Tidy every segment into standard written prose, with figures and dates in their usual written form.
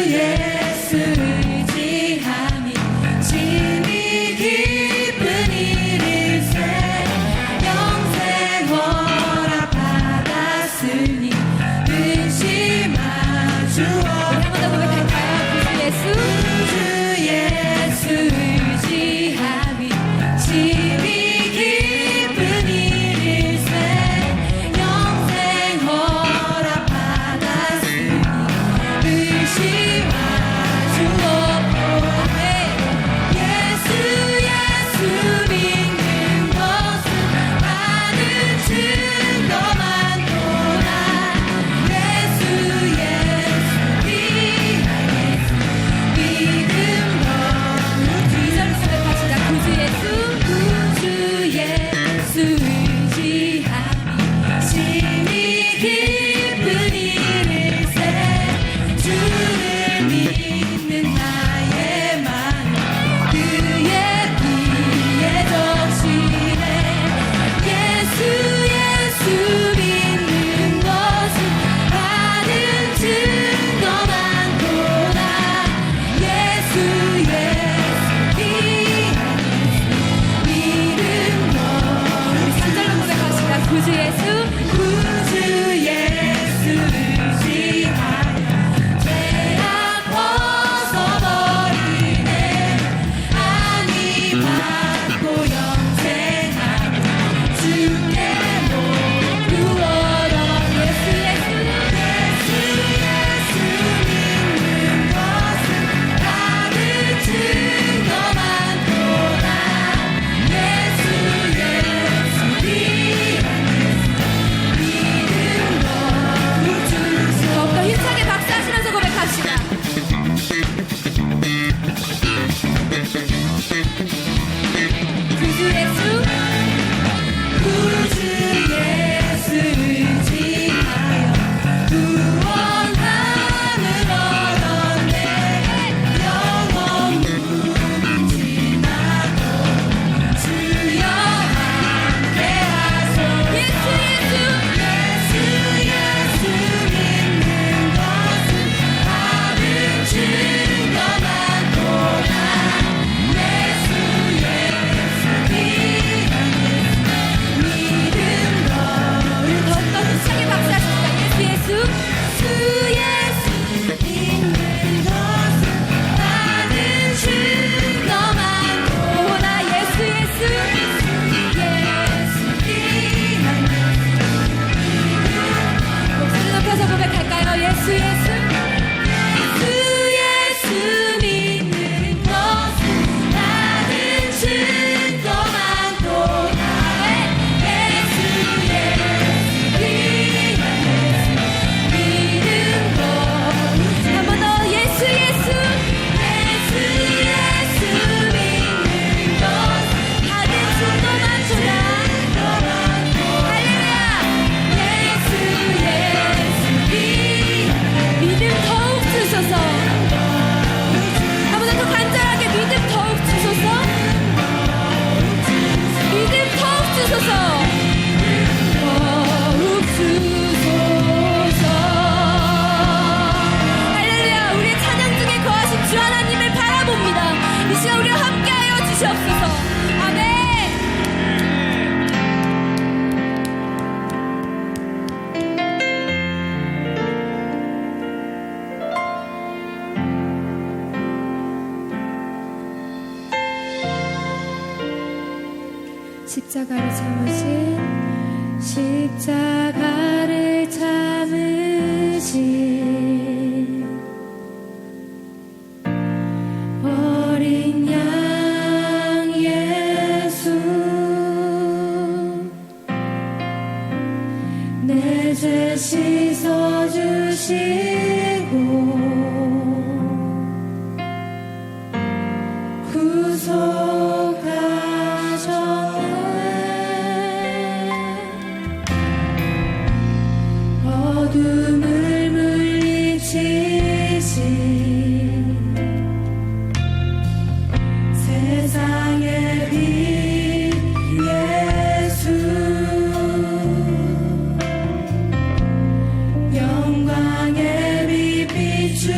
예수 의지함이 심히 깊은 일일세 영생 허락받았으니 의심하주오. 한 번 더 고백할까요? 주 예수 의지함이 심히 깊은 일일세 영생 허락받았으니 의심하주오. 예수 믿는 것은 많은 증거만 보라. 예수 믿음 너무 뒤절 고백합시다. 구주 예수 의지함이 심히 깊은 일일세 주를 믿는 나의 마음 그의 피에 적시네. 예수 믿는 것은 많은 증거만 보라. 예수 믿음 너무 산절로 고백합시다. 구주 예수 의지하여 죄악 벗어버리네. 안위 받고 영생하고 주께 모두 얻어. 예수 믿는 것은 다른 증거만 보라. 예수 믿음 너무 주소. 더욱더 힘차게 박수하시면서 고백합시다. 구주 예수 의지하여 구원함을 얻었네. 영원 무진하고 주여 함께하소. 예수 믿는 것은 다른 증거만 보라. 예수 믿음 너를 더욱더 힘차게 박수하십시다. 예수 믿는 것은 많은 증거만 보라. 예수 목소리 높여서 고백할까요? 예수 믿는 것은 많은 증거만 보라. 예수 믿음 너무 한 번 더. 예수 믿는 것은 다른 증거만 보라. 할렐루야. 예수 믿음 더욱 주소서. 한 번 더 간절하게 믿음 더욱 주소서. 믿음 더욱 주소서. 더욱 주소서. 할렐루야. 우리의 찬양 중에 거하신 주 하나님을 바라봅니다. 이 시간 우리와 함께하여 주시옵소서. 아멘. 십자가를 참으신 어린 양 예수 내 죄 씻어주시고 구속하셨네. 어둠을 물리치신 세상의 빛 예수 영광의 빛 비추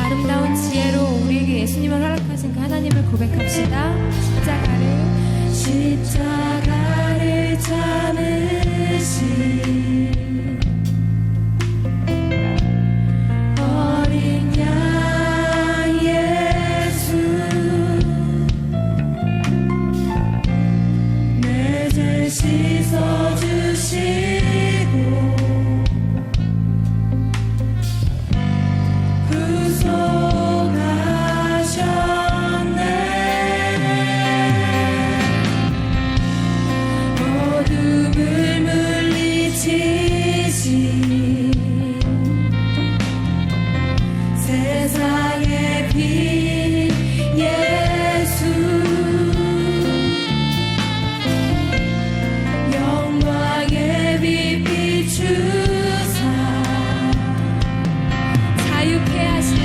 아름다운 지혜로 우리에게 예수님을 허락하신 그 하나님을 고백합시다. 십자가를 참으신 어린 양 예수, 내 죄 씻어주시고 세상의 빛 예수, 영광의 빛 비추사 자유케 하시네.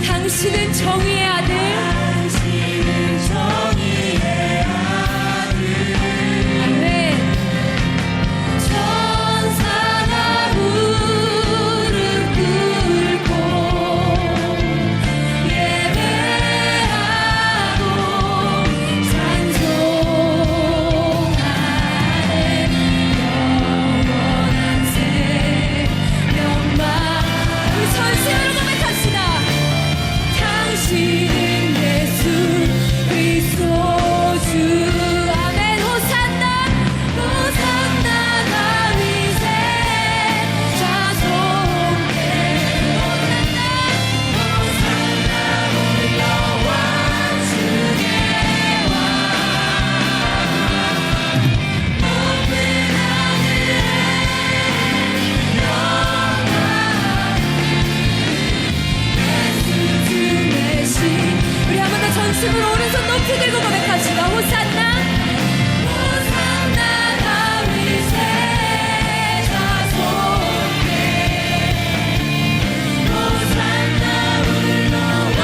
당신은 정의의 아들, 아멘. 천사가 무릎 꿇고 예배하고 찬송하네. 영원한 생명만 우리 전심으로 고백합시다. 당신은 예수 그리스도 주, 아멘. 호산나 호산나 다윗의 자손께 호산나 호산나 올라와 주의 왕 높은 하늘에 영광 예수 주 대신. 우리 한 번 더 전심으로 오른손 높이 들고 고백합시다. 호산나 호산나 다윗의 자손께 호산나 올라와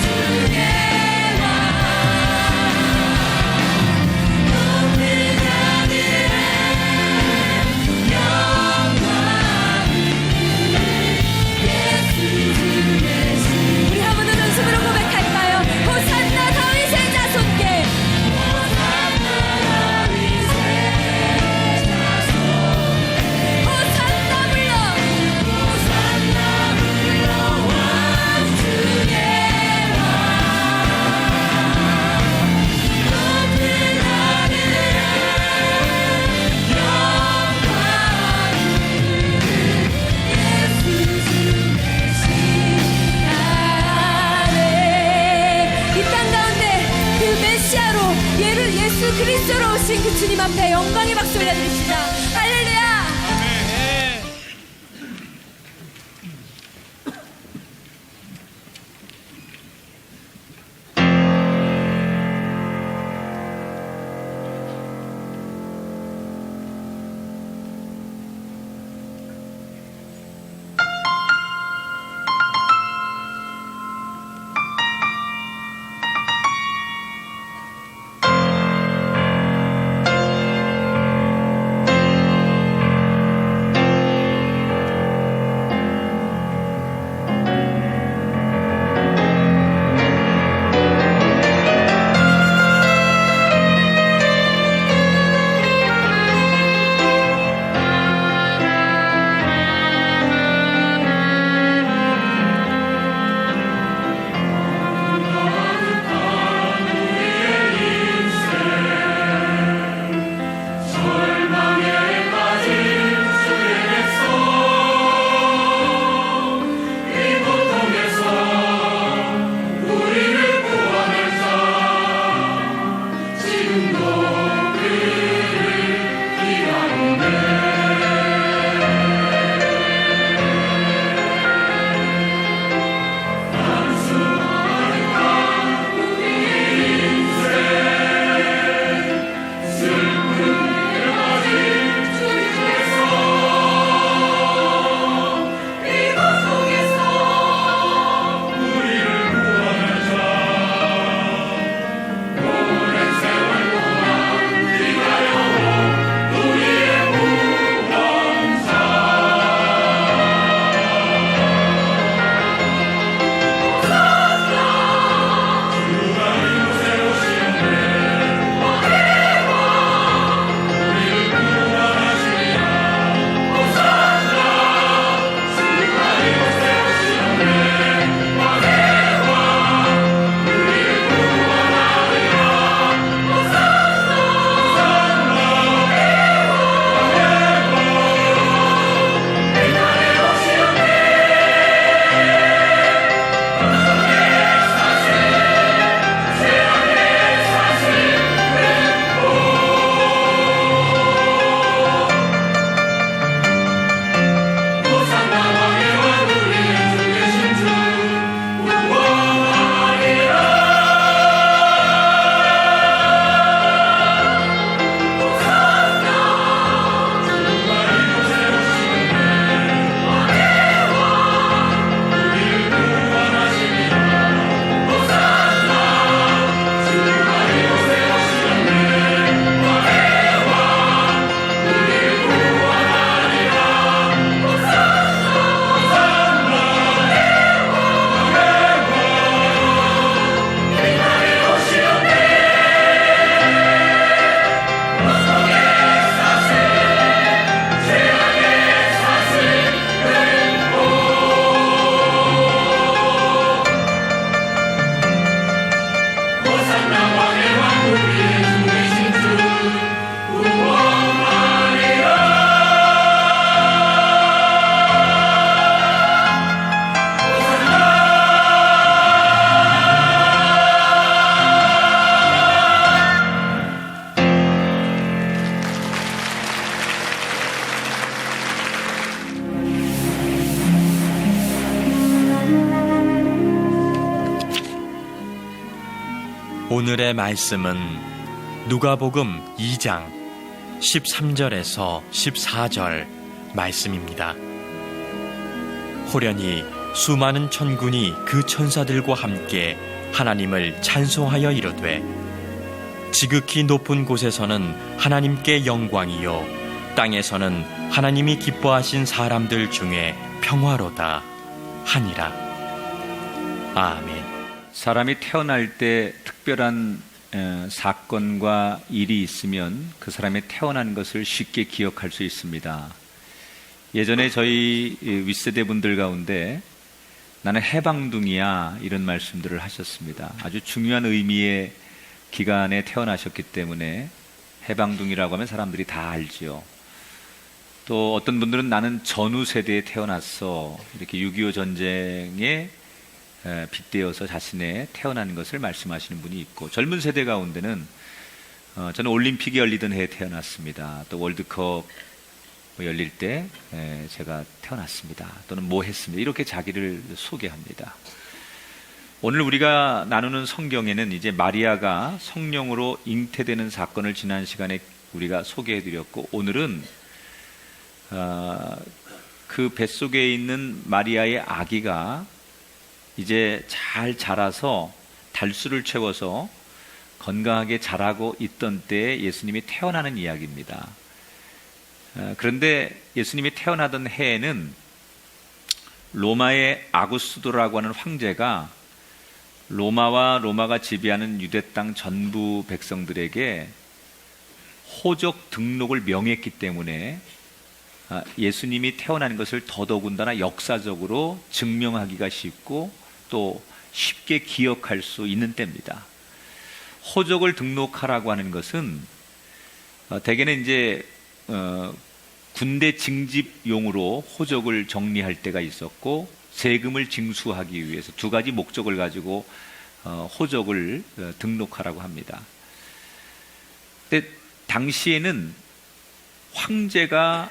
주의 왕 높은 하늘에 영광 예수 주 대신. 우리 한 번 더 전심으로 고백할까요? 호산나 다윗의 자손께 호산나 그리스도로 오신 그 주님 앞에 영광의 박수 올려드립시다. 할렐루야. 오늘의 말씀은 누가복음 2장 13절에서 14절 말씀입니다. 호련히 수많은 천군이 그 천사들과 함께 하나님을 찬송하여 이르되 지극히 높은 곳에서는 하나님께 영광이요 땅에서는 하나님이 기뻐하신 사람들 중에 평화로다 하니라. 아멘. 사람이 태어날 때 특별한 사건과 일이 있으면 그 사람이 태어난 것을 쉽게 기억할 수 있습니다. 예전에 저희 윗세대 분들 가운데 나는 해방둥이야 이런 말씀들을 하셨습니다. 아주 중요한 의미의 기간에 태어나셨기 때문에 해방둥이라고 하면 사람들이 다 알지요. 또 어떤 분들은 나는 전후 세대에 태어났어 이렇게 6.25 전쟁에 빗대어서 자신의 태어난 것을 말씀하시는 분이 있고, 젊은 세대 가운데는 저는 올림픽이 열리던 해에 태어났습니다. 또 월드컵 열릴 때 제가 태어났습니다. 또는 뭐 했습니다. 이렇게 자기를 소개합니다. 오늘 우리가 나누는 성경에는 이제 마리아가 성령으로 잉태되는 사건을 지난 시간에 우리가 소개해드렸고, 오늘은 그 뱃속에 있는 마리아의 아기가 이제 잘 자라서 달수를 채워서 건강하게 자라고 있던 때에 예수님이 태어나는 이야기입니다. 그런데 예수님이 태어나던 해에는 로마의 아구스도라고 하는 황제가 로마와 로마가 지배하는 유대 땅 전부 백성들에게 호적 등록을 명했기 때문에 예수님이 태어난 것을 더더군다나 역사적으로 증명하기가 쉽고 또 쉽게 기억할 수 있는 때입니다. 호적을 등록하라고 하는 것은 대개는 이제 군대 징집용으로 호적을 정리할 때가 있었고, 세금을 징수하기 위해서 두 가지 목적을 가지고 호적을 등록하라고 합니다. 근데 당시에는 황제가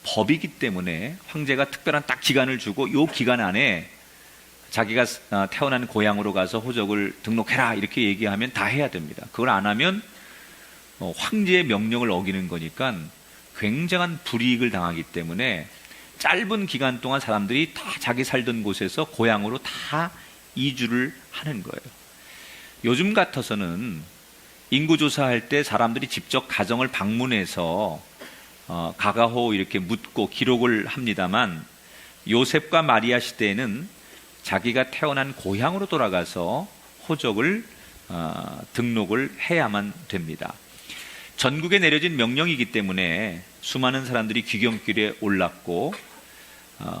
법이기 때문에 황제가 특별한 딱 기간을 주고 이 기간 안에 자기가 태어난 고향으로 가서 호적을 등록해라 이렇게 얘기하면 다 해야 됩니다. 그걸 안 하면 황제의 명령을 어기는 거니까 굉장한 불이익을 당하기 때문에 짧은 기간 동안 사람들이 다 자기 살던 곳에서 고향으로 다 이주를 하는 거예요. 요즘 같아서는 인구조사할 때 사람들이 직접 가정을 방문해서 가가호 이렇게 묻고 기록을 합니다만, 요셉과 마리아 시대에는 자기가 태어난 고향으로 돌아가서 호적을 등록을 해야만 됩니다. 전국에 내려진 명령이기 때문에 수많은 사람들이 귀경길에 올랐고,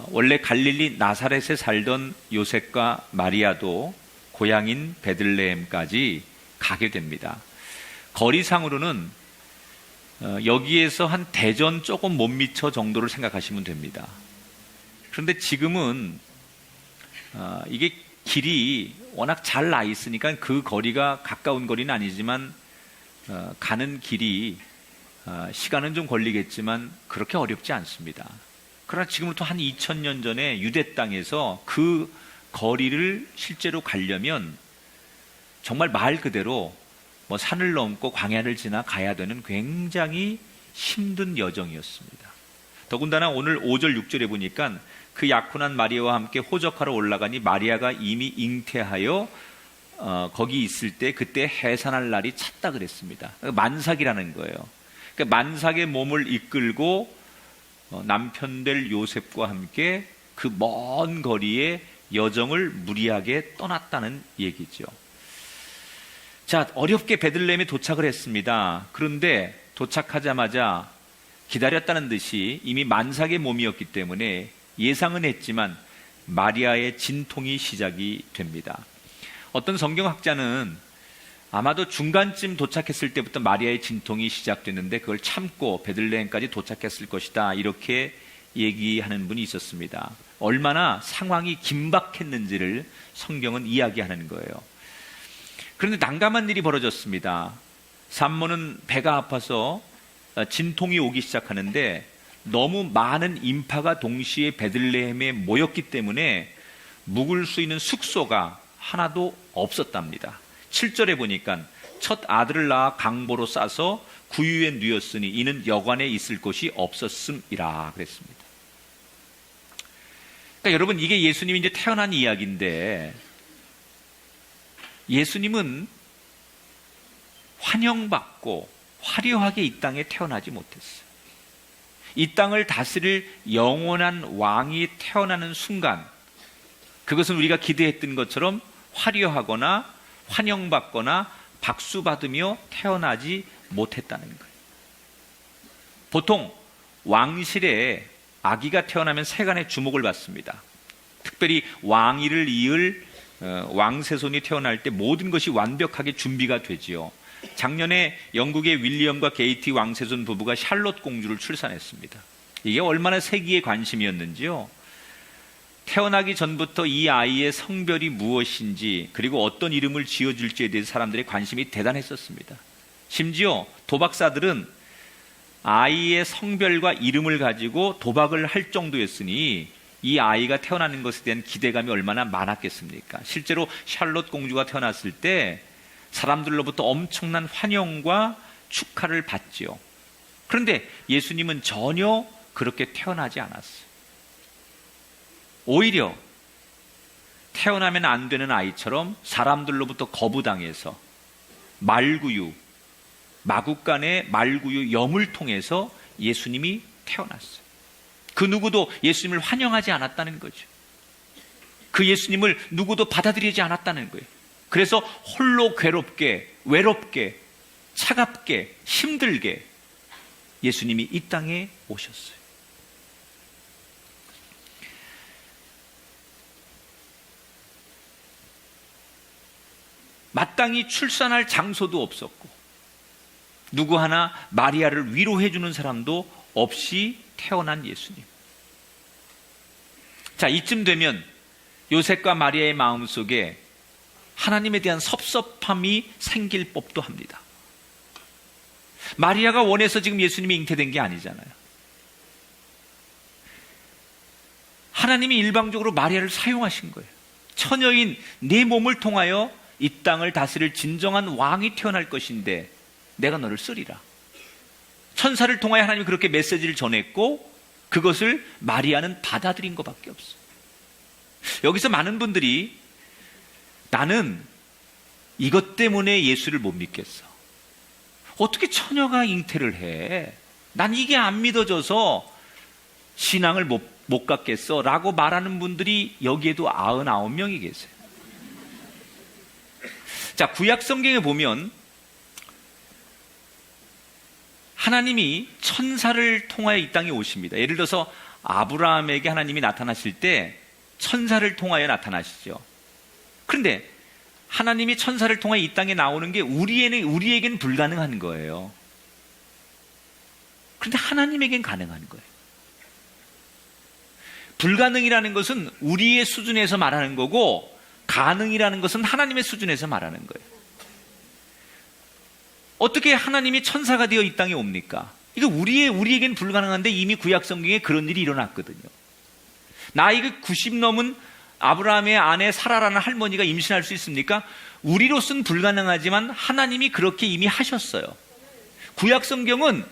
원래 갈릴리 나사렛에 살던 요셉과 마리아도 고향인 베들레헴까지 가게 됩니다. 거리상으로는 여기에서 한 대전 조금 못 미쳐 정도를 생각하시면 됩니다. 그런데 지금은 이게 길이 워낙 잘 나 있으니까 그 거리가 가까운 거리는 아니지만 가는 길이 시간은 좀 걸리겠지만 그렇게 어렵지 않습니다. 그러나 지금부터 한 2000년 전에 유대 땅에서 그 거리를 실제로 가려면 정말 말 그대로 뭐 산을 넘고 광야를 지나 가야 되는 굉장히 힘든 여정이었습니다. 더군다나 오늘 5절 6절에 보니까 그 약혼한 마리아와 함께 호적하러 올라가니 마리아가 이미 잉태하여 거기 있을 때 그때 해산할 날이 찼다 그랬습니다. 만삭이라는 거예요. 그러니까 만삭의 몸을 이끌고 남편 될 요셉과 함께 그 먼 거리의 여정을 무리하게 떠났다는 얘기죠. 자, 어렵게 베들레헴에 도착을 했습니다. 그런데 도착하자마자 기다렸다는 듯이 이미 만삭의 몸이었기 때문에 예상은 했지만 마리아의 진통이 시작이 됩니다. 어떤 성경학자는 아마도 중간쯤 도착했을 때부터 마리아의 진통이 시작됐는데 그걸 참고 베들레헴까지 도착했을 것이다, 이렇게 얘기하는 분이 있었습니다. 얼마나 상황이 긴박했는지를 성경은 이야기하는 거예요. 그런데 난감한 일이 벌어졌습니다. 산모는 배가 아파서 진통이 오기 시작하는데 너무 많은 인파가 동시에 베들레헴에 모였기 때문에 묵을 수 있는 숙소가 하나도 없었답니다. 7절에 보니까 첫 아들을 낳아 강보로 싸서 구유에 누였으니 이는 여관에 있을 곳이 없었음이라 그랬습니다. 그러니까 여러분, 이게 예수님이 이제 태어난 이야기인데 예수님은 환영받고 화려하게 이 땅에 태어나지 못했어요. 이 땅을 다스릴 영원한 왕이 태어나는 순간, 그것은 우리가 기대했던 것처럼 화려하거나 환영받거나 박수받으며 태어나지 못했다는 거예요. 보통 왕실에 아기가 태어나면 세간의 주목을 받습니다. 특별히 왕위를 이을 왕세손이 태어날 때 모든 것이 완벽하게 준비가 되지요. 작년에 영국의 윌리엄과 게이티 왕세손 부부가 샬롯 공주를 출산했습니다. 이게 얼마나 세기의 관심이었는지요. 태어나기 전부터 이 아이의 성별이 무엇인지 그리고 어떤 이름을 지어줄지에 대해서 사람들의 관심이 대단했었습니다. 심지어 도박사들은 아이의 성별과 이름을 가지고 도박을 할 정도였으니 이 아이가 태어나는 것에 대한 기대감이 얼마나 많았겠습니까? 실제로 샬롯 공주가 태어났을 때 사람들로부터 엄청난 환영과 축하를 받지요. 그런데 예수님은 전혀 그렇게 태어나지 않았어요. 오히려 태어나면 안 되는 아이처럼 사람들로부터 거부당해서 말구유, 마국간의 말구유 염을 통해서 예수님이 태어났어요. 그 누구도 예수님을 환영하지 않았다는 거죠. 그 예수님을 누구도 받아들이지 않았다는 거예요. 그래서 홀로 괴롭게, 외롭게, 차갑게, 힘들게 예수님이 이 땅에 오셨어요. 마땅히 출산할 장소도 없었고 누구 하나 마리아를 위로해 주는 사람도 없이 태어난 예수님. 자, 이쯤 되면 요셉과 마리아의 마음속에 하나님에 대한 섭섭함이 생길 법도 합니다. 마리아가 원해서 지금 예수님이 잉태된 게 아니잖아요. 하나님이 일방적으로 마리아를 사용하신 거예요. 처녀인 네 몸을 통하여 이 땅을 다스릴 진정한 왕이 태어날 것인데 내가 너를 쓰리라. 천사를 통하여 하나님이 그렇게 메시지를 전했고 그것을 마리아는 받아들인 것밖에 없어요. 여기서 많은 분들이 나는 이것 때문에 예수를 못 믿겠어. 어떻게 처녀가 잉태를 해? 난 이게 안 믿어져서 신앙을 못 갖겠어 라고 말하는 분들이 여기에도 99명이 계세요. 자, 구약 성경에 보면 하나님이 천사를 통하여 이 땅에 오십니다. 예를 들어서 아브라함에게 하나님이 나타나실 때 천사를 통하여 나타나시죠. 그런데 하나님이 천사를 통하여 이 땅에 나오는 게 우리에겐 불가능한 거예요. 그런데 하나님에겐 가능한 거예요. 불가능이라는 것은 우리의 수준에서 말하는 거고 가능이라는 것은 하나님의 수준에서 말하는 거예요. 어떻게 하나님이 천사가 되어 이 땅에 옵니까? 이거 우리에겐 불가능한데 이미 구약 성경에 그런 일이 일어났거든요. 나이가 90 넘은 아브라함의 아내 사라라는 할머니가 임신할 수 있습니까? 우리로서는 불가능하지만 하나님이 그렇게 이미 하셨어요. 구약 성경은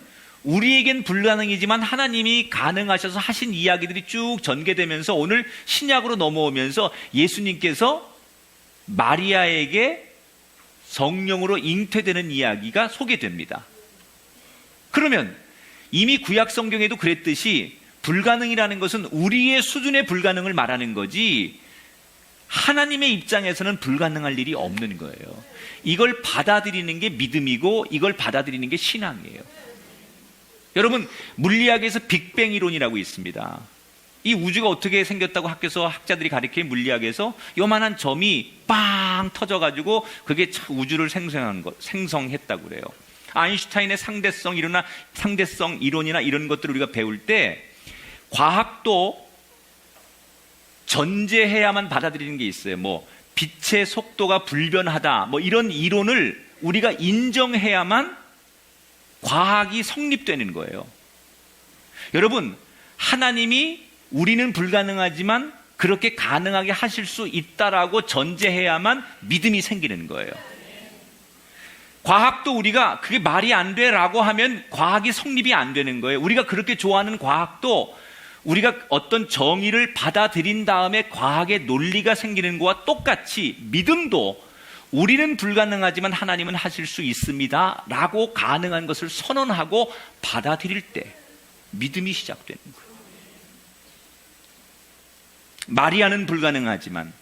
우리에겐 불가능이지만 하나님이 가능하셔서 하신 이야기들이 쭉 전개되면서 오늘 신약으로 넘어오면서 예수님께서 마리아에게 성령으로 잉태되는 이야기가 소개됩니다. 그러면 이미 구약 성경에도 그랬듯이 불가능이라는 것은 우리의 수준의 불가능을 말하는 거지 하나님의 입장에서는 불가능할 일이 없는 거예요. 이걸 받아들이는 게 믿음이고 이걸 받아들이는 게 신앙이에요. 여러분, 물리학에서 빅뱅 이론이라고 있습니다. 이 우주가 어떻게 생겼다고 학교에서 학자들이 가르치는 물리학에서 요만한 점이 빵 터져가지고 그게 우주를 생성했다고 그래요. 아인슈타인의 상대성 이론이나 이런 것들을 우리가 배울 때 과학도 전제해야만 받아들이는 게 있어요. 뭐 빛의 속도가 불변하다, 뭐 이런 이론을 우리가 인정해야만 과학이 성립되는 거예요. 여러분, 하나님이 우리는 불가능하지만 그렇게 가능하게 하실 수 있다라고 전제해야만 믿음이 생기는 거예요. 과학도 우리가 그게 말이 안 돼라고 하면 과학이 성립이 안 되는 거예요. 우리가 그렇게 좋아하는 과학도 우리가 어떤 정의를 받아들인 다음에 과학의 논리가 생기는 것과 똑같이 믿음도 우리는 불가능하지만 하나님은 하실 수 있습니다 라고 가능한 것을 선언하고 받아들일 때 믿음이 시작되는 거예요. 마리아는 불가능하지만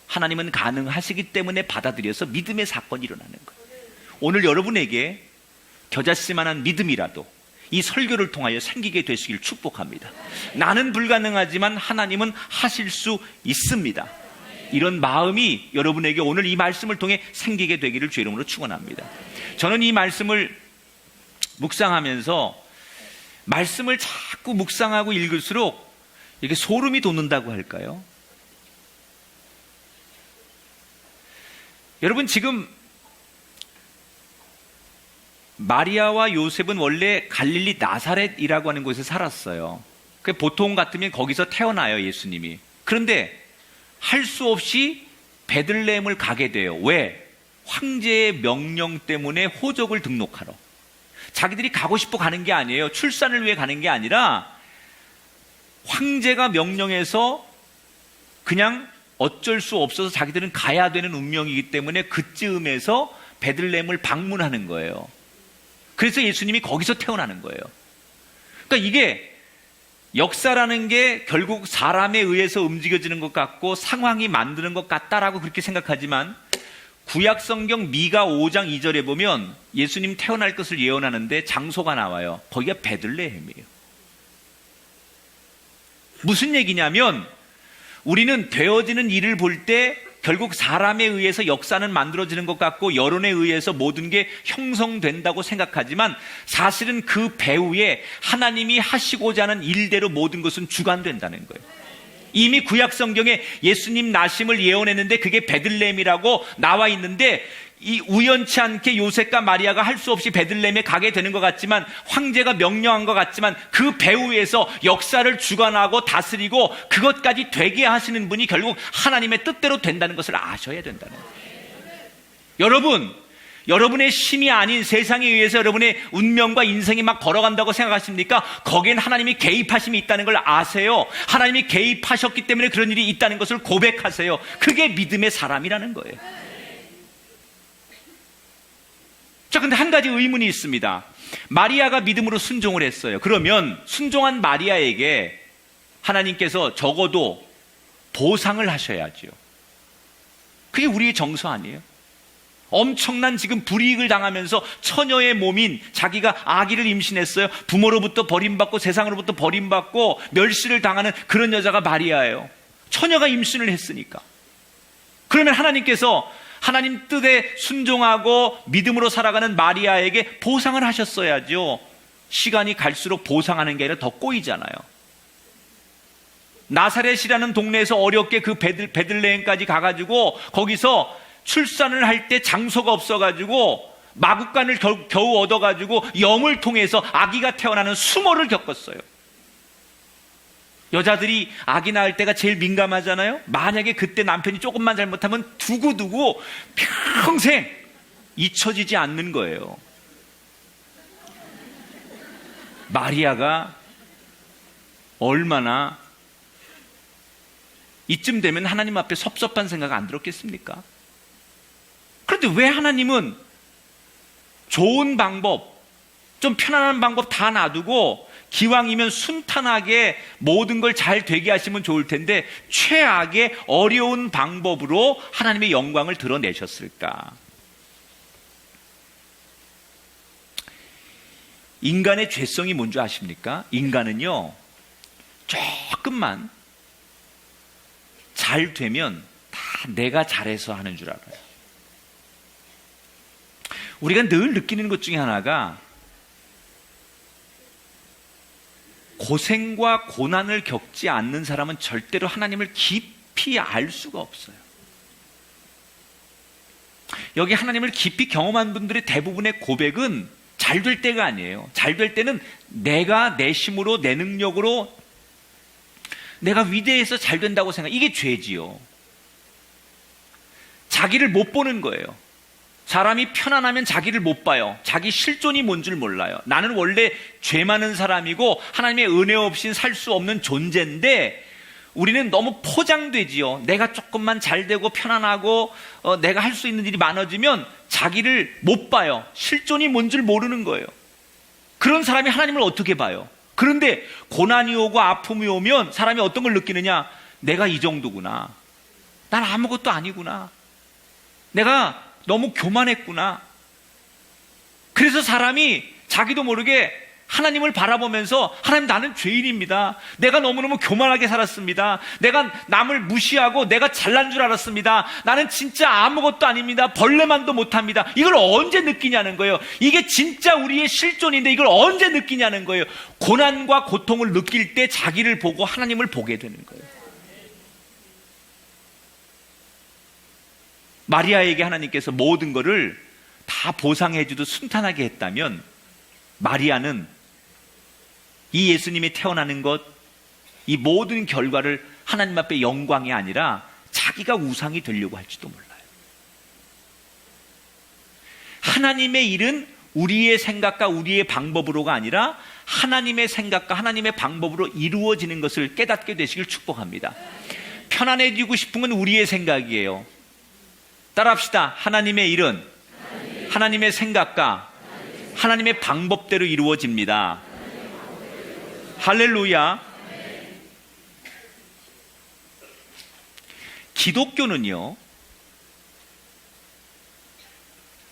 하나님은 가능하시기 때문에 받아들여서 믿음의 사건이 일어나는 거예요. 오늘 여러분에게 겨자씨만한 믿음이라도 이 설교를 통하여 생기게 되시길 축복합니다. 나는 불가능하지만 하나님은 하실 수 있습니다. 이런 마음이 여러분에게 오늘 이 말씀을 통해 생기게 되기를 주의 이름으로 축원합니다. 저는 이 말씀을 묵상하면서 말씀을 자꾸 묵상하고 읽을수록 이렇게 소름이 돋는다고 할까요? 여러분, 지금 마리아와 요셉은 원래 갈릴리 나사렛이라고 하는 곳에 살았어요. 보통 같으면 거기서 태어나요, 예수님이. 그런데 할 수 없이 베들레헴을 가게 돼요. 왜? 황제의 명령 때문에 호적을 등록하러. 자기들이 가고 싶어 가는 게 아니에요. 출산을 위해 가는 게 아니라 황제가 명령해서 그냥 어쩔 수 없어서 자기들은 가야 되는 운명이기 때문에 그쯤에서 베들레헴을 방문하는 거예요. 그래서 예수님이 거기서 태어나는 거예요. 그러니까 이게 역사라는 게 결국 사람에 의해서 움직여지는 것 같고 상황이 만드는 것 같다라고 그렇게 생각하지만 구약 성경 미가 5장 2절에 보면 예수님 태어날 것을 예언하는데 장소가 나와요. 거기가 베들레헴이에요. 무슨 얘기냐면 우리는 되어지는 일을 볼 때 결국 사람에 의해서 역사는 만들어지는 것 같고 여론에 의해서 모든 게 형성된다고 생각하지만 사실은 그 배후에 하나님이 하시고자 하는 일대로 모든 것은 주관된다는 거예요. 이미 구약 성경에 예수님 나심을 예언했는데 그게 베들레헴이라고 나와 있는데 이 우연치 않게 요셉과 마리아가 할 수 없이 베들레헴에 가게 되는 것 같지만 황제가 명령한 것 같지만 그 배후에서 역사를 주관하고 다스리고 그것까지 되게 하시는 분이 결국 하나님의 뜻대로 된다는 것을 아셔야 된다는 거예요. 여러분의 힘이 아닌 세상에 의해서 여러분의 운명과 인생이 막 걸어간다고 생각하십니까? 거기엔 하나님이 개입하심이 있다는 걸 아세요. 하나님이 개입하셨기 때문에 그런 일이 있다는 것을 고백하세요. 그게 믿음의 사람이라는 거예요. 자, 근데 한 가지 의문이 있습니다. 마리아가 믿음으로 순종을 했어요. 그러면 순종한 마리아에게 하나님께서 적어도 보상을 하셔야죠. 그게 우리의 정서 아니에요? 엄청난 지금 불이익을 당하면서 처녀의 몸인 자기가 아기를 임신했어요. 부모로부터 버림받고 세상으로부터 버림받고 멸시를 당하는 그런 여자가 마리아예요. 처녀가 임신을 했으니까. 그러면 하나님께서 하나님 뜻에 순종하고 믿음으로 살아가는 마리아에게 보상을 하셨어야죠. 시간이 갈수록 보상하는 게 아니라 더 꼬이잖아요. 나사렛이라는 동네에서 어렵게 그 베들레헴까지 가가지고 거기서 출산을 할 때 장소가 없어가지고 마구간을 겨우 얻어가지고 염을 통해서 아기가 태어나는 수모를 겪었어요. 여자들이 아기 낳을 때가 제일 민감하잖아요. 만약에 그때 남편이 조금만 잘못하면 두고두고 평생 잊혀지지 않는 거예요. 마리아가 얼마나 이쯤 되면 하나님 앞에 섭섭한 생각 안 들었겠습니까? 그런데 왜 하나님은 좋은 방법, 좀 편안한 방법 다 놔두고 기왕이면 순탄하게 모든 걸 잘 되게 하시면 좋을 텐데 최악의 어려운 방법으로 하나님의 영광을 드러내셨을까? 인간의 죄성이 뭔지 아십니까? 인간은요, 조금만 잘 되면 다 내가 잘해서 하는 줄 알아요. 우리가 늘 느끼는 것 중에 하나가 고생과 고난을 겪지 않는 사람은 절대로 하나님을 깊이 알 수가 없어요. 여기 하나님을 깊이 경험한 분들의 대부분의 고백은 잘 될 때가 아니에요. 잘 될 때는 내가 내 힘으로 내 능력으로 내가 위대해서 잘 된다고 생각. 이게 죄지요. 자기를 못 보는 거예요. 사람이 편안하면 자기를 못 봐요. 자기 실존이 뭔 줄 몰라요. 나는 원래 죄 많은 사람이고 하나님의 은혜 없이는 살 수 없는 존재인데 우리는 너무 포장되지요. 내가 조금만 잘 되고 편안하고 내가 할 수 있는 일이 많아지면 자기를 못 봐요. 실존이 뭔 줄 모르는 거예요. 그런 사람이 하나님을 어떻게 봐요? 그런데 고난이 오고 아픔이 오면 사람이 어떤 걸 느끼느냐? 내가 이 정도구나. 난 아무것도 아니구나. 내가 너무 교만했구나. 그래서 사람이 자기도 모르게 하나님을 바라보면서 하나님 나는 죄인입니다. 내가 너무너무 교만하게 살았습니다. 내가 남을 무시하고 내가 잘난 줄 알았습니다. 나는 진짜 아무것도 아닙니다. 벌레만도 못합니다. 이걸 언제 느끼냐는 거예요. 이게 진짜 우리의 실존인데 이걸 언제 느끼냐는 거예요. 고난과 고통을 느낄 때 자기를 보고 하나님을 보게 되는 거예요. 마리아에게 하나님께서 모든 것을 다 다 보상해주도 순탄하게 했다면 마리아는 이 예수님이 태어나는 것, 이 모든 결과를 하나님 앞에 영광이 아니라 자기가 우상이 되려고 할지도 몰라요. 하나님의 일은 우리의 생각과 우리의 방법으로가 아니라 하나님의 생각과 하나님의 방법으로 이루어지는 것을 깨닫게 되시길 축복합니다. 편안해지고 싶은 건 우리의 생각이에요. 따라합시다. 하나님의 일은 하나님의 생각과 하나님의 방법대로 이루어집니다. 할렐루야. 기독교는요,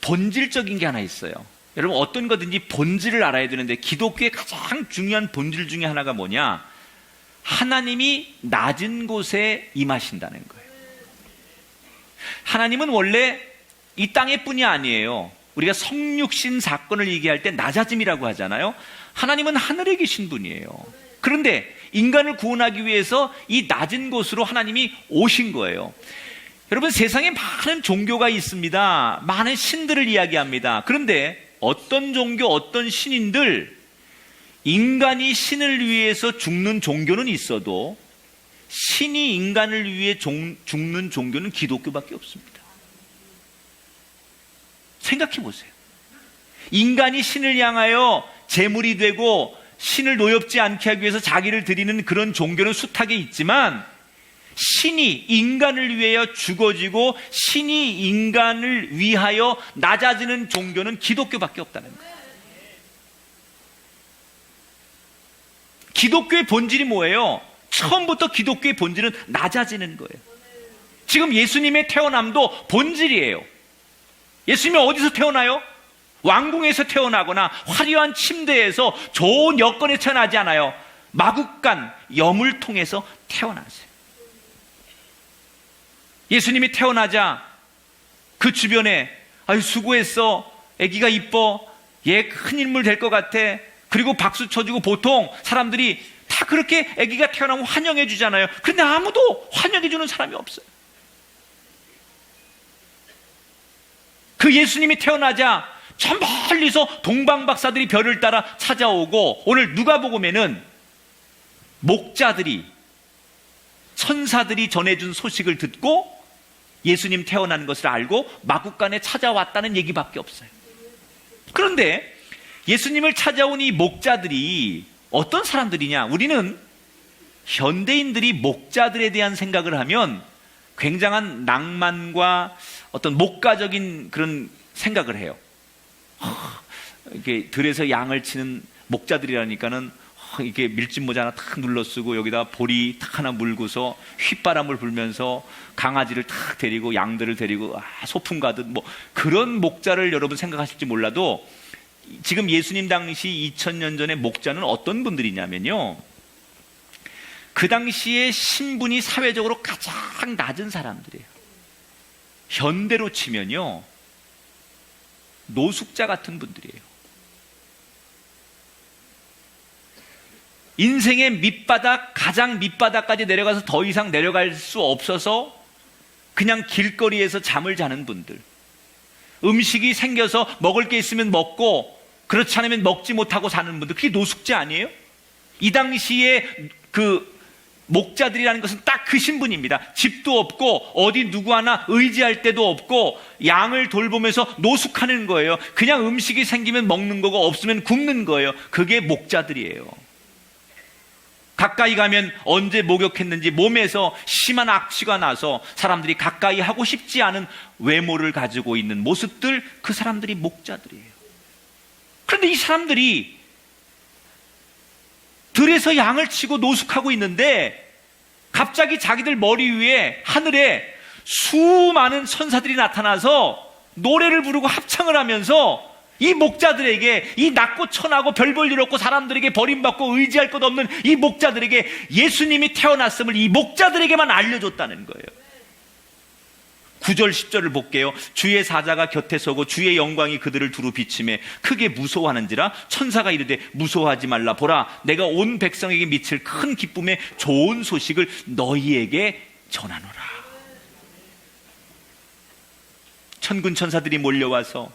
본질적인 게 하나 있어요. 여러분, 어떤 거든지 본질을 알아야 되는데 기독교의 가장 중요한 본질 중에 하나가 뭐냐? 하나님이 낮은 곳에 임하신다는 거예요. 하나님은 원래 이 땅의 뿐이 아니에요. 우리가 성육신 사건을 얘기할 때 낮아짐이라고 하잖아요. 하나님은 하늘에 계신 분이에요. 그런데 인간을 구원하기 위해서 이 낮은 곳으로 하나님이 오신 거예요. 여러분, 세상에 많은 종교가 있습니다. 많은 신들을 이야기합니다. 그런데 어떤 종교, 어떤 신인들, 인간이 신을 위해서 죽는 종교는 있어도 신이 인간을 위해 죽는 종교는 기독교밖에 없습니다. 생각해 보세요. 인간이 신을 향하여 제물이 되고 신을 노엽지 않게 하기 위해서 자기를 드리는 그런 종교는 숱하게 있지만, 신이 인간을 위하여 죽어지고 신이 인간을 위하여 낮아지는 종교는 기독교밖에 없다는 거예요. 기독교의 본질이 뭐예요? 처음부터 기독교의 본질은 낮아지는 거예요. 지금 예수님의 태어남도 본질이에요. 예수님이 어디서 태어나요? 왕궁에서 태어나거나 화려한 침대에서 좋은 여건에 태어나지 않아요. 마국간 염을 통해서 태어나세요. 예수님이 태어나자 그 주변에 아유 수고했어, 아기가 이뻐, 얘 큰 인물 될 것 같아, 그리고 박수 쳐주고 보통 사람들이 다 그렇게 아기가 태어나면 환영해 주잖아요. 그런데 아무도 환영해 주는 사람이 없어요. 그 예수님이 태어나자 저 멀리서 동방박사들이 별을 따라 찾아오고, 오늘 누가복음에는 목자들이, 천사들이 전해준 소식을 듣고 예수님 태어나는 것을 알고 마국간에 찾아왔다는 얘기밖에 없어요. 그런데 예수님을 찾아온 이 목자들이 어떤 사람들이냐? 우리는 현대인들이 목자들에 대한 생각을 하면 굉장한 낭만과 어떤 목가적인 그런 생각을 해요. 이렇게 들에서 양을 치는 목자들이라니까는 이렇게 밀짚 모자 하나 탁 눌러 쓰고 여기다 보리 탁 하나 물고서 휘바람을 불면서 강아지를 탁 데리고 양들을 데리고 소풍 가듯 뭐 그런 목자를 여러분 생각하실지 몰라도, 지금 예수님 당시 2000년 전에 목자는 어떤 분들이냐면요, 그 당시에 신분이 사회적으로 가장 낮은 사람들이에요. 현대로 치면요, 노숙자 같은 분들이에요. 인생의 밑바닥, 가장 밑바닥까지 내려가서 더 이상 내려갈 수 없어서 그냥 길거리에서 잠을 자는 분들, 음식이 생겨서 먹을 게 있으면 먹고 그렇지 않으면 먹지 못하고 사는 분들, 그게 노숙자 아니에요? 이 당시에 그 목자들이라는 것은 딱 그 신분입니다. 집도 없고 어디 누구 하나 의지할 데도 없고 양을 돌보면서 노숙하는 거예요. 그냥 음식이 생기면 먹는 거고 없으면 굶는 거예요. 그게 목자들이에요. 가까이 가면 언제 목욕했는지 몸에서 심한 악취가 나서 사람들이 가까이 하고 싶지 않은 외모를 가지고 있는 모습들, 그 사람들이 목자들이에요. 그런데 이 사람들이 들에서 양을 치고 노숙하고 있는데 갑자기 자기들 머리 위에 하늘에 수많은 천사들이 나타나서 노래를 부르고 합창을 하면서 이 목자들에게, 이 낮고 천하고 별 볼 일 없고 사람들에게 버림받고 의지할 것 없는 이 목자들에게 예수님이 태어났음을 이 목자들에게만 알려줬다는 거예요. 9절 10절을 볼게요. 주의 사자가 곁에 서고 주의 영광이 그들을 두루 비치매 크게 무서워하는지라 천사가 이르되 무서워하지 말라. 보라, 내가 온 백성에게 미칠 큰 기쁨의 좋은 소식을 너희에게 전하노라. 천군 천사들이 몰려와서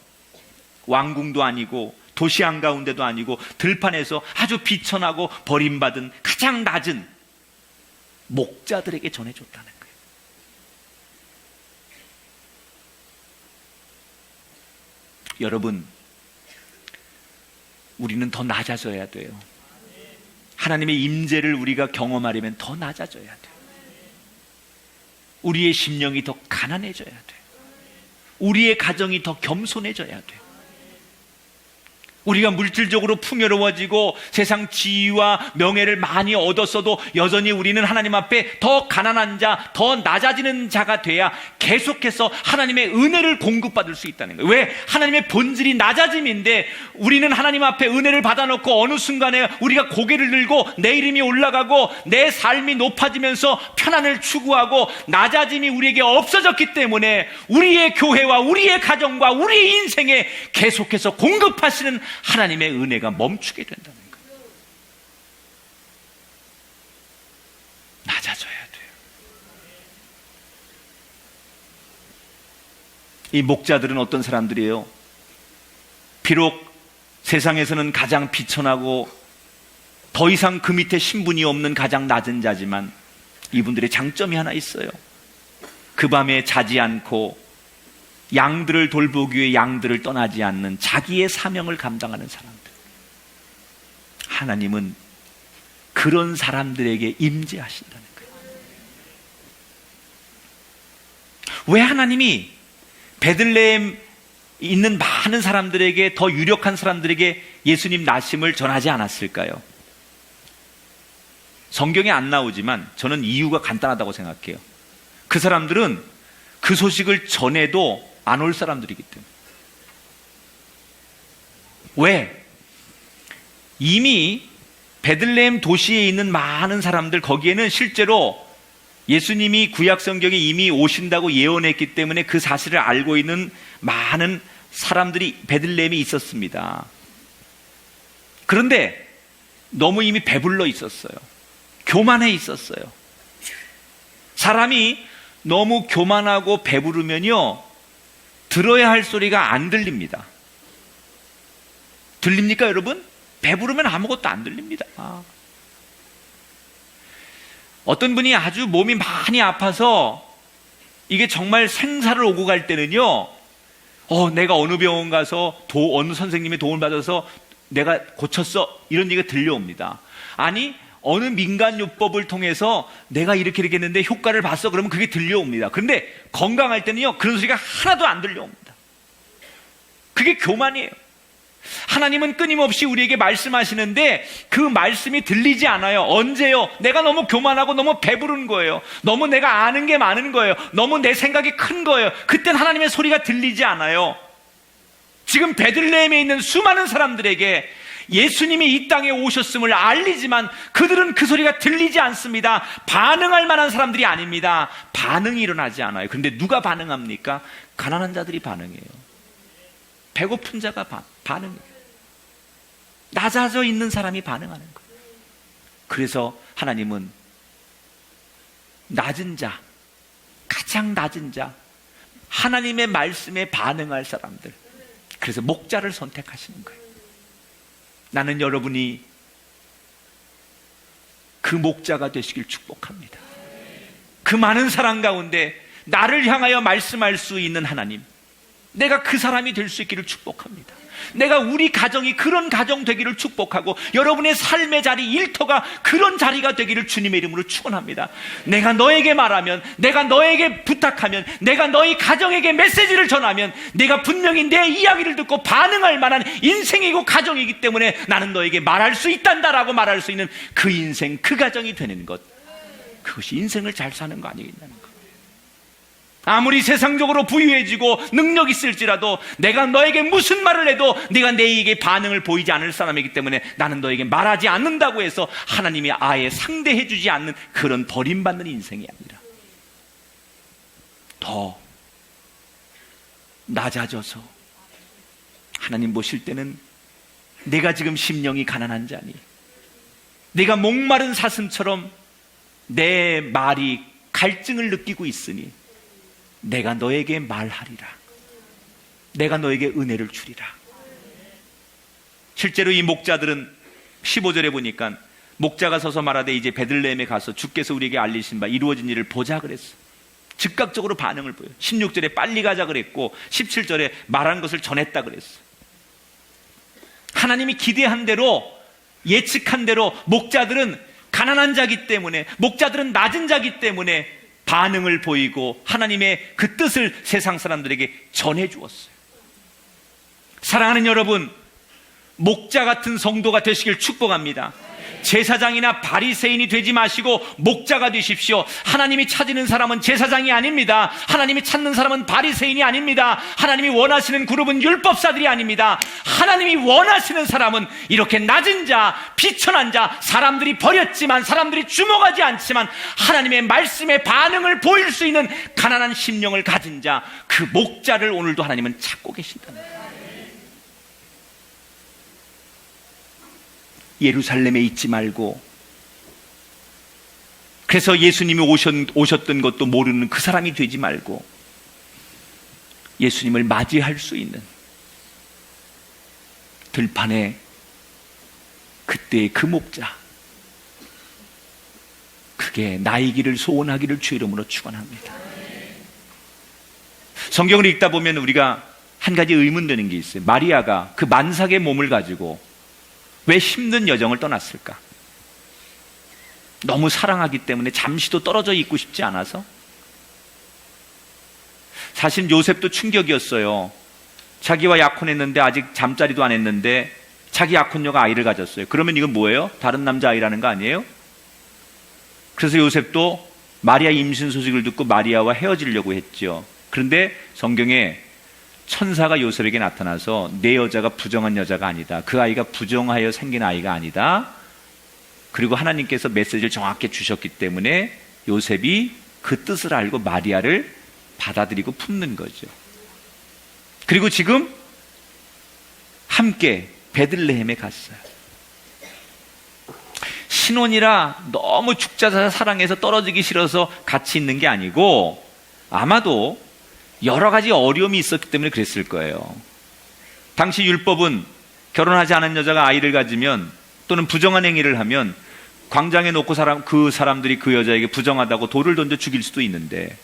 왕궁도 아니고 도시 한가운데도 아니고 들판에서 아주 비천하고 버림받은 가장 낮은 목자들에게 전해줬다는 거예요. 여러분, 우리는 더 낮아져야 돼요. 하나님의 임재를 우리가 경험하려면 더 낮아져야 돼요. 우리의 심령이 더 가난해져야 돼요. 우리의 가정이 더 겸손해져야 돼요. 우리가 물질적으로 풍요로워지고 세상 지위와 명예를 많이 얻었어도 여전히 우리는 하나님 앞에 더 가난한 자, 더 낮아지는 자가 돼야 계속해서 하나님의 은혜를 공급받을 수 있다는 거예요. 왜? 하나님의 본질이 낮아짐인데 우리는 하나님 앞에 은혜를 받아놓고 어느 순간에 우리가 고개를 들고 내 이름이 올라가고 내 삶이 높아지면서 편안을 추구하고 낮아짐이 우리에게 없어졌기 때문에 우리의 교회와 우리의 가정과 우리의 인생에 계속해서 공급하시는 하나님의 은혜가 멈추게 된다는 거예요. 낮아져야 돼요. 이 목자들은 어떤 사람들이에요? 비록 세상에서는 가장 비천하고 더 이상 그 밑에 신분이 없는 가장 낮은 자지만 이분들의 장점이 하나 있어요. 그 밤에 자지 않고 양들을 돌보기 위해 양들을 떠나지 않는 자기의 사명을 감당하는 사람들. 하나님은 그런 사람들에게 임재하신다는 거예요. 왜 하나님이 베들레헴 있는 많은 사람들에게, 더 유력한 사람들에게 예수님 나심을 전하지 않았을까요? 성경에 안 나오지만 저는 이유가 간단하다고 생각해요. 그 사람들은 그 소식을 전해도 안 올 사람들이기 때문에. 왜? 이미 베들레헴 도시에 있는 많은 사람들, 거기에는 실제로 예수님이 구약 성경에 이미 오신다고 예언했기 때문에 그 사실을 알고 있는 많은 사람들이 베들레헴에 있었습니다. 그런데 너무 이미 배불러 있었어요. 교만해 있었어요. 사람이 너무 교만하고 배부르면요, 들어야 할 소리가 안 들립니다. 들립니까, 여러분? 배부르면 아무것도 안 들립니다. 어떤 분이 아주 몸이 많이 아파서 이게 정말 생사를 오고 갈 때는요, 내가 어느 병원 가서 어느 선생님의 도움을 받아서 내가 고쳤어, 이런 얘기가 들려옵니다. 아니, 어느 민간요법을 통해서 내가 이렇게 했는데 효과를 봤어, 그러면 그게 들려옵니다. 그런데 건강할 때는요, 그런 소리가 하나도 안 들려옵니다. 그게 교만이에요. 하나님은 끊임없이 우리에게 말씀하시는데 그 말씀이 들리지 않아요. 언제요? 내가 너무 교만하고 너무 배부른 거예요. 너무 내가 아는 게 많은 거예요. 너무 내 생각이 큰 거예요. 그땐 하나님의 소리가 들리지 않아요. 지금 베들레헴에 있는 수많은 사람들에게 예수님이 이 땅에 오셨음을 알리지만 그들은 그 소리가 들리지 않습니다. 반응할 만한 사람들이 아닙니다. 반응이 일어나지 않아요. 그런데 누가 반응합니까? 가난한 자들이 반응해요. 배고픈 자가 반응해요. 낮아져 있는 사람이 반응하는 거예요. 그래서 하나님은 낮은 자, 가장 낮은 자, 하나님의 말씀에 반응할 사람들, 그래서 목자를 선택하시는 거예요. 나는 여러분이 그 목자가 되시길 축복합니다. 그 많은 사람 가운데 나를 향하여 말씀할 수 있는 하나님, 내가 그 사람이 될 수 있기를 축복합니다. 내가 우리 가정이 그런 가정 되기를 축복하고 여러분의 삶의 자리, 일터가 그런 자리가 되기를 주님의 이름으로 축원합니다. 내가 너에게 말하면, 내가 너에게 부탁하면, 내가 너희 가정에게 메시지를 전하면 내가 분명히 내 이야기를 듣고 반응할 만한 인생이고 가정이기 때문에 나는 너에게 말할 수 있단다라고 말할 수 있는 그 인생, 그 가정이 되는 것, 그것이 인생을 잘 사는 거 아니겠냐는 것. 아무리 세상적으로 부유해지고 능력 있을지라도 내가 너에게 무슨 말을 해도 네가 내게 반응을 보이지 않을 사람이기 때문에 나는 너에게 말하지 않는다고 해서 하나님이 아예 상대해주지 않는 그런 버림받는 인생이 아니라 더 낮아져서 하나님 보실 때는 내가 지금 심령이 가난한 자니, 내가 목마른 사슴처럼 내 말이 갈증을 느끼고 있으니 내가 너에게 말하리라. 내가 너에게 은혜를 주리라. 실제로 이 목자들은 15절에 보니까 목자가 서서 말하되 이제 베들레헴에 가서 주께서 우리에게 알리신 바 이루어진 일을 보자 그랬어. 즉각적으로 반응을 보여요. 16절에 빨리 가자 그랬고 17절에 말한 것을 전했다 그랬어. 하나님이 기대한 대로, 예측한 대로 목자들은 가난한 자기 때문에, 목자들은 낮은 자기 때문에 반응을 보이고 하나님의 그 뜻을 세상 사람들에게 전해 주었어요. 사랑하는 여러분, 목자 같은 성도가 되시길 축복합니다. 제사장이나 바리새인이 되지 마시고 목자가 되십시오. 하나님이 찾는 사람은 제사장이 아닙니다. 하나님이 찾는 사람은 바리새인이 아닙니다. 하나님이 원하시는 그룹은 율법사들이 아닙니다. 하나님이 원하시는 사람은 이렇게 낮은 자, 비천한 자, 사람들이 버렸지만, 사람들이 주목하지 않지만 하나님의 말씀에 반응을 보일 수 있는 가난한 심령을 가진 자, 그 목자를 오늘도 하나님은 찾고 계신다는 거예요. 예루살렘에 있지 말고, 그래서 예수님이 오셨던 것도 모르는 그 사람이 되지 말고 예수님을 맞이할 수 있는 들판에 그때의 그 목자, 그게 나이기를 소원하기를 주 이름으로 축원합니다. 성경을 읽다 보면 우리가 한 가지 의문되는 게 있어요. 마리아가 그 만삭의 몸을 가지고 왜 힘든 여정을 떠났을까? 너무 사랑하기 때문에 잠시도 떨어져 있고 싶지 않아서? 사실 요셉도 충격이었어요. 자기와 약혼했는데 아직 잠자리도 안 했는데 자기 약혼녀가 아이를 가졌어요. 그러면 이건 뭐예요? 다른 남자 아이라는 거 아니에요? 그래서 요셉도 마리아 임신 소식을 듣고 마리아와 헤어지려고 했죠. 그런데 성경에 천사가 요셉에게 나타나서 내 여자가 부정한 여자가 아니다. 그 아이가 부정하여 생긴 아이가 아니다. 그리고 하나님께서 메시지를 정확히 주셨기 때문에 요셉이 그 뜻을 알고 마리아를 받아들이고 품는 거죠. 그리고 지금 함께 베들레헴에 갔어요. 신혼이라 너무 죽자 사랑해서 떨어지기 싫어서 같이 있는 게 아니고 아마도 여러 가지 어려움이 있었기 때문에 그랬을 거예요. 당시 율법은 결혼하지 않은 여자가 아이를 가지면 또는 부정한 행위를 하면 광장에 놓고 그 사람들이 그 여자에게 부정하다고 돌을 던져 죽일 수도 있는데,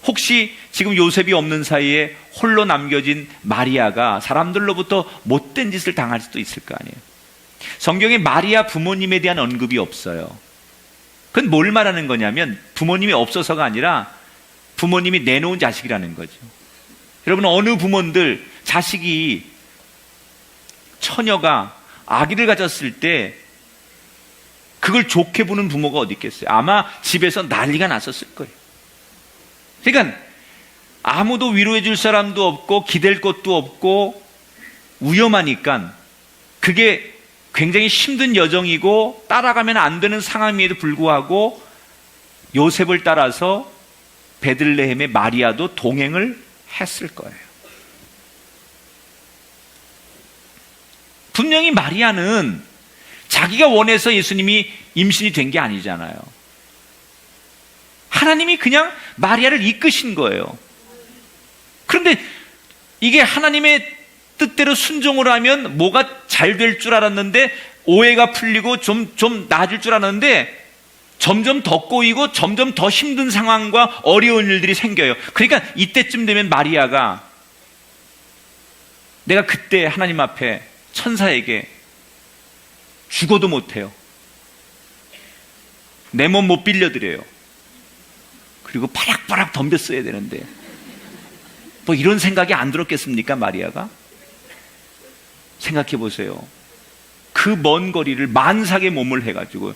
혹시 지금 요셉이 없는 사이에 홀로 남겨진 마리아가 사람들로부터 못된 짓을 당할 수도 있을 거 아니에요. 성경에 마리아 부모님에 대한 언급이 없어요. 그건 뭘 말하는 거냐면 부모님이 없어서가 아니라 부모님이 내놓은 자식이라는 거죠. 여러분, 어느 부모들 자식이, 처녀가 아기를 가졌을 때 그걸 좋게 보는 부모가 어디 있겠어요? 아마 집에서 난리가 났었을 거예요. 그러니까 아무도 위로해 줄 사람도 없고 기댈 것도 없고 위험하니까 그게 굉장히 힘든 여정이고 따라가면 안 되는 상황임에도 불구하고 요셉을 따라서 베들레헴의 마리아도 동행을 했을 거예요. 분명히 마리아는 자기가 원해서 예수님이 임신이 된 게 아니잖아요. 하나님이 그냥 마리아를 이끄신 거예요. 그런데 이게 하나님의 뜻대로 순종을 하면 뭐가 잘 될 줄 알았는데, 오해가 풀리고 좀 나아질 줄 알았는데 점점 더 꼬이고 점점 더 힘든 상황과 어려운 일들이 생겨요. 그러니까 이때쯤 되면 마리아가, 내가 그때 하나님 앞에 천사에게 죽어도 못해요. 내 몸 못 빌려드려요. 그리고 바락바락 덤볐어야 되는데 뭐 이런 생각이 안 들었겠습니까? 마리아가 생각해 보세요. 그 먼 거리를 만삭의 몸을 해가지고,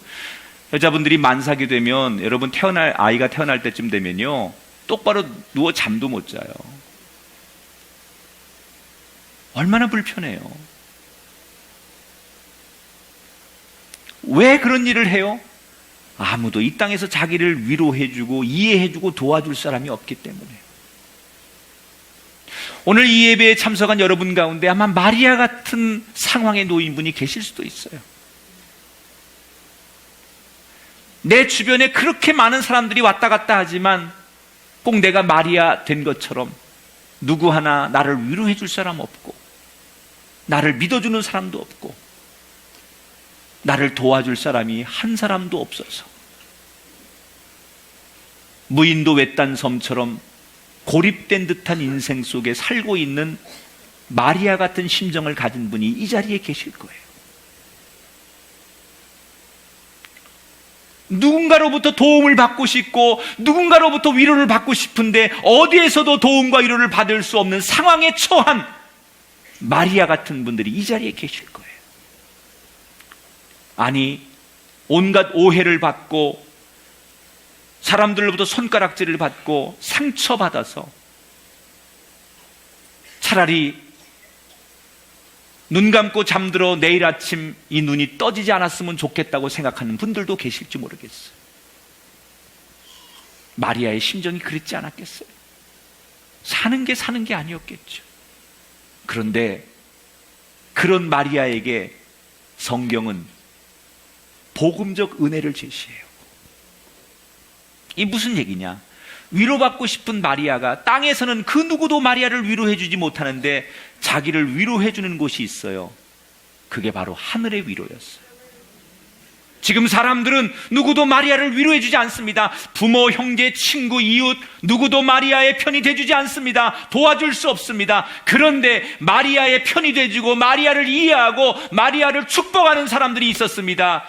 여자분들이 만삭이 되면 여러분 아이가 태어날 때쯤 되면요 똑바로 누워 잠도 못 자요. 얼마나 불편해요. 왜 그런 일을 해요? 아무도 이 땅에서 자기를 위로해주고 이해해주고 도와줄 사람이 없기 때문에. 오늘 이 예배에 참석한 여러분 가운데 아마 마리아 같은 상황에 놓인 분이 계실 수도 있어요. 내 주변에 그렇게 많은 사람들이 왔다 갔다 하지만 꼭 내가 마리아 된 것처럼 누구 하나 나를 위로해 줄 사람 없고, 나를 믿어주는 사람도 없고 나를 도와줄 사람이 한 사람도 없어서 무인도 외딴 섬처럼 고립된 듯한 인생 속에 살고 있는 마리아 같은 심정을 가진 분이 이 자리에 계실 거예요. 누군가로부터 도움을 받고 싶고 누군가로부터 위로를 받고 싶은데 어디에서도 도움과 위로를 받을 수 없는 상황에 처한 마리아 같은 분들이 이 자리에 계실 거예요. 아니, 온갖 오해를 받고 사람들로부터 손가락질을 받고 상처받아서 차라리 눈 감고 잠들어 내일 아침 이 눈이 떠지지 않았으면 좋겠다고 생각하는 분들도 계실지 모르겠어요. 마리아의 심정이 그랬지 않았겠어요? 사는 게 아니었겠죠. 그런데 그런 마리아에게 성경은 복음적 은혜를 제시해요. 이 무슨 얘기냐? 위로받고 싶은 마리아가 땅에서는 그 누구도 마리아를 위로해주지 못하는데 자기를 위로해주는 곳이 있어요. 그게 바로 하늘의 위로였어요. 지금 사람들은 누구도 마리아를 위로해주지 않습니다. 부모, 형제, 친구, 이웃 누구도 마리아의 편이 돼주지 않습니다. 도와줄 수 없습니다. 그런데 마리아의 편이 돼주고 마리아를 이해하고 마리아를 축복하는 사람들이 있었습니다.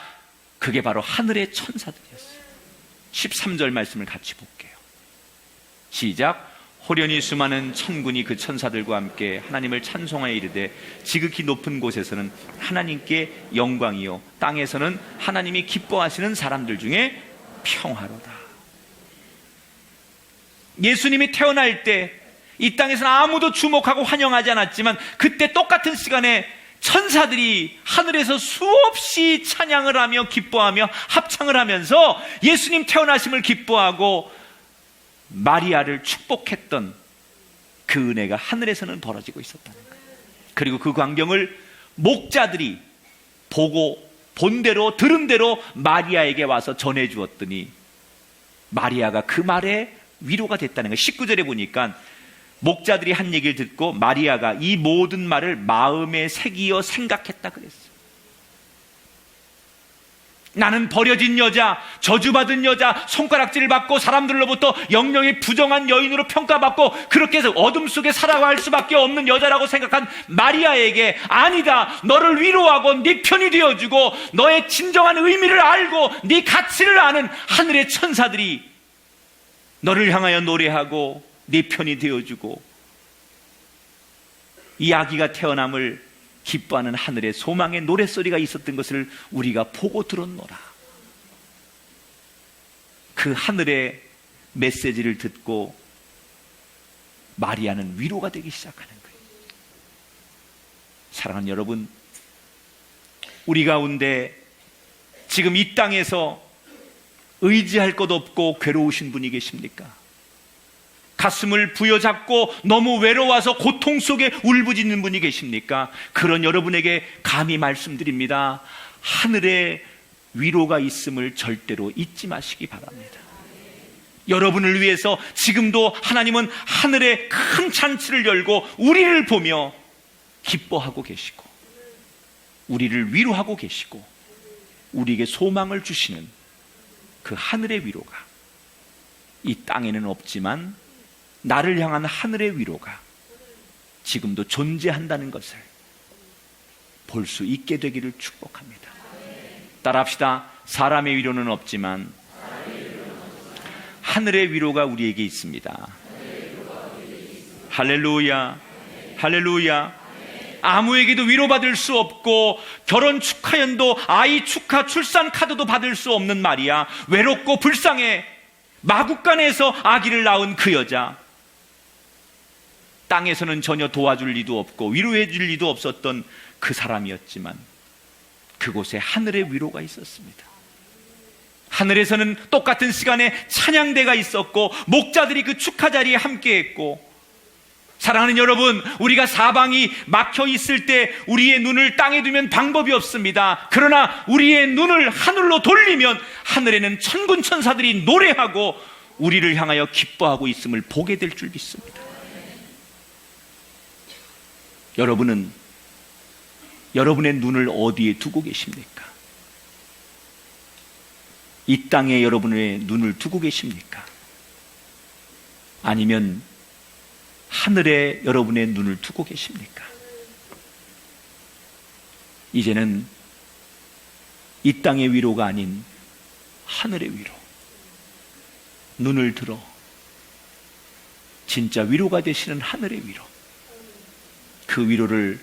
그게 바로 하늘의 천사들이었어요. 13절 말씀을 같이 볼게요. 시작. 호련히 수많은 천군이 그 천사들과 함께 하나님을 찬송하여 이르되 지극히 높은 곳에서는 하나님께 영광이요 땅에서는 하나님이 기뻐하시는 사람들 중에 평화로다. 예수님이 태어날 때 이 땅에서는 아무도 주목하고 환영하지 않았지만 그때 똑같은 시간에 천사들이 하늘에서 수없이 찬양을 하며 기뻐하며 합창을 하면서 예수님 태어나심을 기뻐하고 마리아를 축복했던 그 은혜가 하늘에서는 벌어지고 있었다는 거예요. 그리고 그 광경을 목자들이 보고 본 대로 들은 대로 마리아에게 와서 전해 주었더니 마리아가 그 말에 위로가 됐다는 거예요. 19절에 보니까 목자들이 한 얘기를 듣고 마리아가 이 모든 말을 마음에 새기어 생각했다 그랬어요. 나는 버려진 여자, 저주받은 여자, 손가락질을 받고 사람들로부터 영영이 부정한 여인으로 평가받고 그렇게 해서 어둠 속에 살아갈 수밖에 없는 여자라고 생각한 마리아에게 아니다, 너를 위로하고 네 편이 되어주고 너의 진정한 의미를 알고 네 가치를 아는 하늘의 천사들이 너를 향하여 노래하고 네 편이 되어주고 이 아기가 태어남을 기뻐하는 하늘의 소망의 노랫소리가 있었던 것을 우리가 보고 들었노라. 그 하늘의 메시지를 듣고 마리아는 위로가 되기 시작하는 거예요. 사랑하는 여러분, 우리 가운데 지금 이 땅에서 의지할 것 없고 괴로우신 분이 계십니까? 가슴을 부여잡고 너무 외로워서 고통 속에 울부짖는 분이 계십니까? 그런 여러분에게 감히 말씀드립니다. 하늘에 위로가 있음을 절대로 잊지 마시기 바랍니다. 여러분을 위해서 지금도 하나님은 하늘에 큰 잔치를 열고 우리를 보며 기뻐하고 계시고 우리를 위로하고 계시고 우리에게 소망을 주시는 그 하늘의 위로가 이 땅에는 없지만 나를 향한 하늘의 위로가 지금도 존재한다는 것을 볼 수 있게 되기를 축복합니다. 따라합시다. 사람의 위로는 없지만 하늘의 위로가 우리에게 있습니다. 할렐루야, 할렐루야. 아무에게도 위로받을 수 없고 결혼 축하연도 아이 축하 출산 카드도 받을 수 없는 마리아, 외롭고 불쌍해 마국간에서 아기를 낳은 그 여자, 땅에서는 전혀 도와줄 리도 없고 위로해 줄 리도 없었던 그 사람이었지만 그곳에 하늘의 위로가 있었습니다. 하늘에서는 똑같은 시간에 찬양대가 있었고 목자들이 그 축하 자리에 함께했고, 사랑하는 여러분, 우리가 사방이 막혀 있을 때 우리의 눈을 땅에 두면 방법이 없습니다. 그러나 우리의 눈을 하늘로 돌리면 하늘에는 천군 천사들이 노래하고 우리를 향하여 기뻐하고 있음을 보게 될 줄 믿습니다. 여러분은 여러분의 눈을 어디에 두고 계십니까? 이 땅에 여러분의 눈을 두고 계십니까? 아니면 하늘에 여러분의 눈을 두고 계십니까? 이제는 이 땅의 위로가 아닌 하늘의 위로, 눈을 들어 진짜 위로가 되시는 하늘의 위로, 그 위로를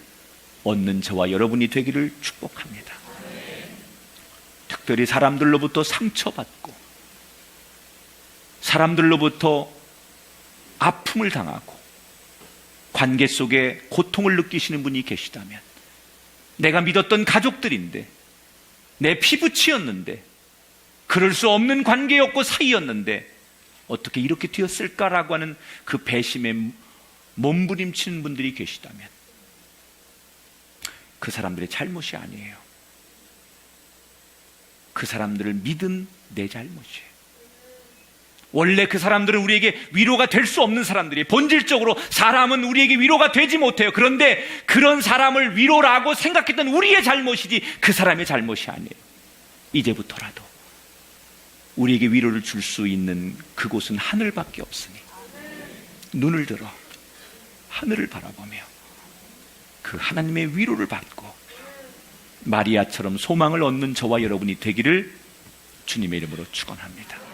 얻는 저와 여러분이 되기를 축복합니다. 특별히 사람들로부터 상처받고 사람들로부터 아픔을 당하고 관계 속에 고통을 느끼시는 분이 계시다면, 내가 믿었던 가족들인데, 내 피부치였는데, 그럴 수 없는 관계였고 사이였는데 어떻게 이렇게 되었을까라고 하는 그 배심에 몸부림치는 분들이 계시다면, 그 사람들의 잘못이 아니에요. 그 사람들을 믿은 내 잘못이에요. 원래 그 사람들은 우리에게 위로가 될 수 없는 사람들이에요. 본질적으로 사람은 우리에게 위로가 되지 못해요. 그런데 그런 사람을 위로라고 생각했던 우리의 잘못이지 그 사람의 잘못이 아니에요. 이제부터라도 우리에게 위로를 줄 수 있는 그곳은 하늘밖에 없으니 눈을 들어 하늘을 바라보며 그 하나님의 위로를 받고 마리아처럼 소망을 얻는 저와 여러분이 되기를 주님의 이름으로 축원합니다.